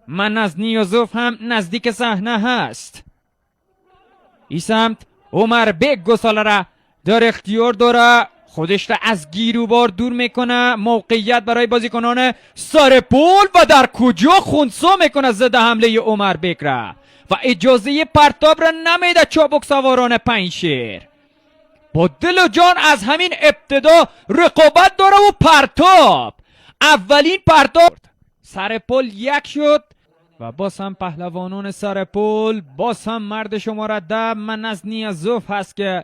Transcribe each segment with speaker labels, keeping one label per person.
Speaker 1: من از نیازوف هم نزدیک صحنه هست. این سمت عمر بیگ گساله را در اختیار داره، خودش را از گیروبار دور میکنه، موقعیت برای بازیکنان سرپول و در کجا خونسا میکنه ضد حمله عمر بیگ را و اجازه پرتاب را نمیده چابک سواران پنجشیر. با دل و جان از همین ابتدا رقابت داره و پرتاب، اولین پرتاب سرپول یک شد و باز هم پهلوانان سرپول، باز هم مرد شماره 10 من از نیازوف هست که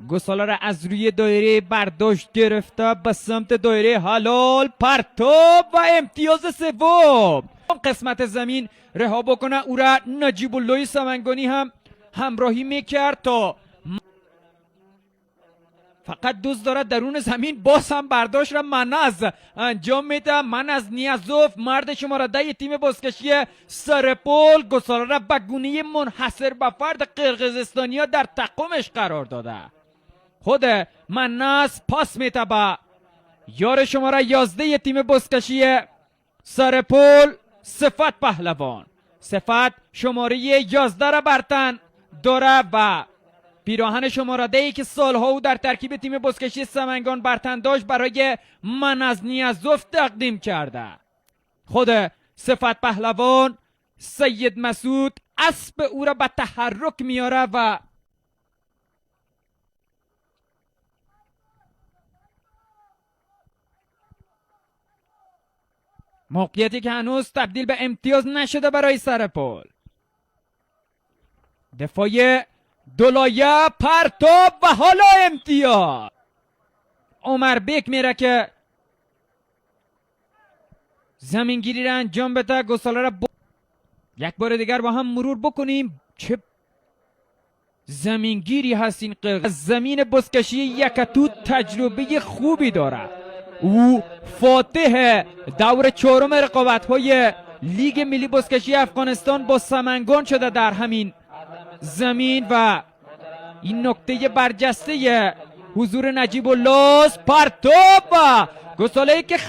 Speaker 1: گساله را از روی دایره برداشت گرفته به سمت دایره حلال، پرتاب و امتیاز سوم. قسمت زمین رها بکنه، او را نجیب الله سمنگانی هم همراهی میکرد تا فقط دوست داره درون زمین باز هم برداشت را منز انجام میده. من از نیازوف مرد شماره 10 تیم بازکشی سرپول گساله را به گونه منحصر به فرد قرقیزستانیا در تقومش قرار داده. خود مناس پاس میده به یار شماره 11 تیم بازکشی سرپول صفت پهلوان. صفت شماره 11 را برتن داره و پیراهن شماره 10 که سالها او در ترکیب تیم بازکشی سمنگان برتن داشت برای من از نیازوف تقدیم کرده. خود صفت پهلوان سید مسعود اسب او را به تحرک میاره و موقعیتی که هنوز تبدیل به امتیاز نشده برای سرپول. دفاع دولایه، پرتاب و حالا امتیاز. عمر بیگ میره که زمینگیری را انجام بده. گساله را یک بار دیگر با هم مرور بکنیم. چه زمینگیری هست این قرق. زمین بازکشی یکتو تجربه خوبی داره. او فاتح دور چهارم رقابت‌های لیگ ملی بازکشی افغانستان با سمنگان شده در همین زمین و این نکته برجسته حضور نجیب الله. پرتاب و گساله‌ای که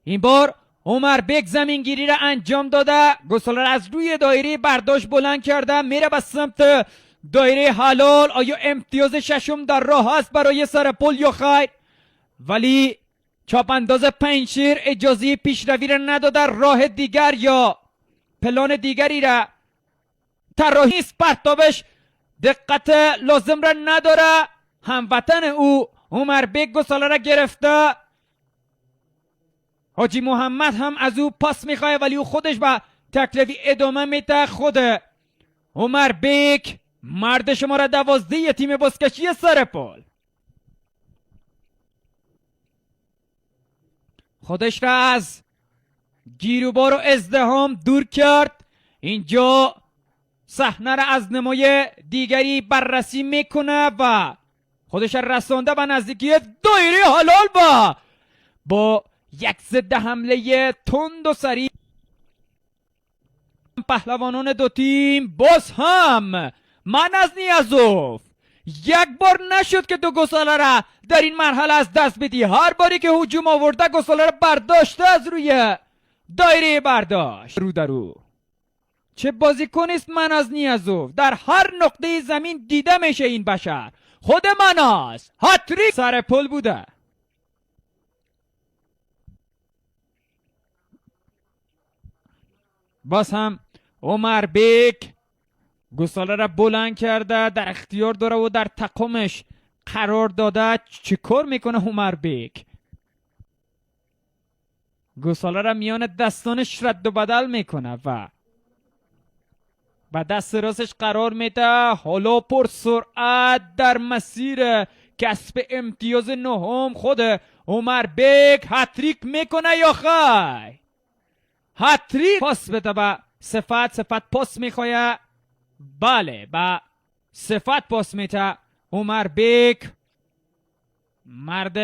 Speaker 1: این بار عمر بیگ زمینگیری را انجام داده. گساله را از روی دایره برداشت بلند کرده، میره به سمت دایره حلال. آیا امتیاز ششم در راه است برای سرپول یا خیر؟ ولی چاپ انداز پنجشیر اجازه پیشروی را نداده، راه دیگر یا پلان دیگری را طراحی است. پرتابش دقت لازم را نداره. هموطن او عمر بیگ گساله را گرفته. حاجی محمد هم از او پاس میخواه ولی او خودش به تکلیفی ادامه میده. خود عمر بیگ مرد شماره 12 تیم بازکشی سرپول خودش را از گیروبار و ازدحام دور کرد. اینجا صحنه را از نمای دیگری بررسی میکنه و خودش را رسانده به نزدیکی دایره حلال با یک ضد حمله تند و سریع. پهلوانان دو تیم باز هم من از نیازوف یک بار نشد که دو گساله را در این مرحله از دست بدی. هر باری که هجوم آورده گساله را برداشته از روی دایره برداشت. رو در رو چه بازیکن است من از نیازوف. در هر نقطه زمین دیده میشه این بشر. خود مناس هتریک سرپول بوده. باز هم عمر بیگ گساله را بلند کرده، در اختیار داره و در تقومش قرار داده. چی کار میکنه عمر بیگ؟ گساله را میان دستانش رد و بدل میکنه و دست راستش قرار میده. حالا پر سرعت در مسیر کسب امتیاز نهم خود عمر بیگ هتریک میکنه یا خیر؟ هتریک پاس بده به صفت پاس میخواه. بله به صفت پاس میده. عمر بیگ مرد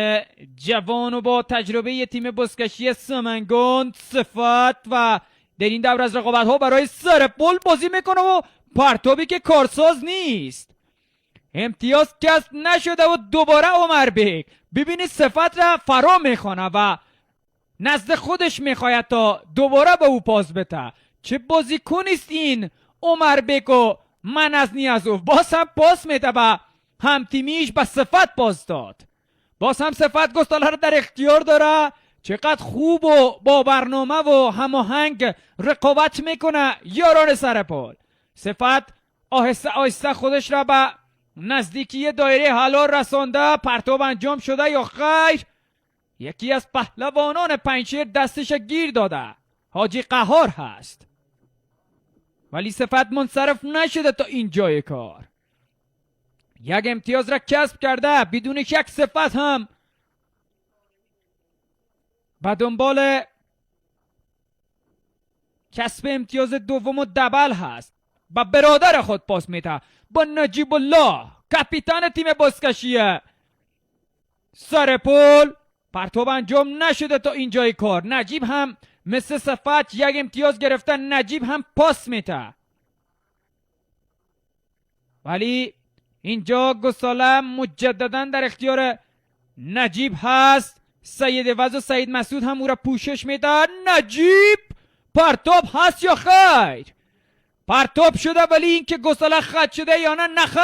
Speaker 1: جوان و با تجربه تیم بازکشی سمنگان صفت و در این دور از رقابت ها برای سرپول بازی میکنه و پرتابی که کارساز نیست. امتیاز کسب نشده و دوباره عمر بیگ ببینید صفت را فرا میخوانه و نزد خودش میخواید تا دوباره به او پاس بده. چه بازیکنیست این عمر بگو من از نیازوف. باز هم پاس میده به هم تیمیش، به صفت پاس داد. باز هم صفت گستاله رو در اختیار داره. چقدر خوب و با برنامه و هماهنگ رقابت میکنه یاران سرپال. صفت آهسته آهسته خودش را به نزدیکی دایره حلال رسانده. پرتاب انجام شده یا خیر؟ یکی از پهلوانان پنجشیر دستش گیر داده، حاجی قهار هست. ولی صفت منصرف نشده تا این جای کار. یک امتیاز را کسب کرده بدون شک. صفت هم به دنبال کسب امتیاز دوم و دبل هست. با برادر خود پاس میده، با نجیب الله کاپیتان تیم بزکشی سرپل. پرتاب انجام نشده تا اینجای کار. نجیب هم مثل صفت یک امتیاز گرفتن. نجیب هم پاس میده، ولی اینجا گساله مجددا در اختیار نجیب هست. سید وز و سید مسعود هم او را پوشش میده. نجیب پرتاب هست یا خیر؟ پرتاب شده، ولی اینکه گساله خط شده یا نه نخیر.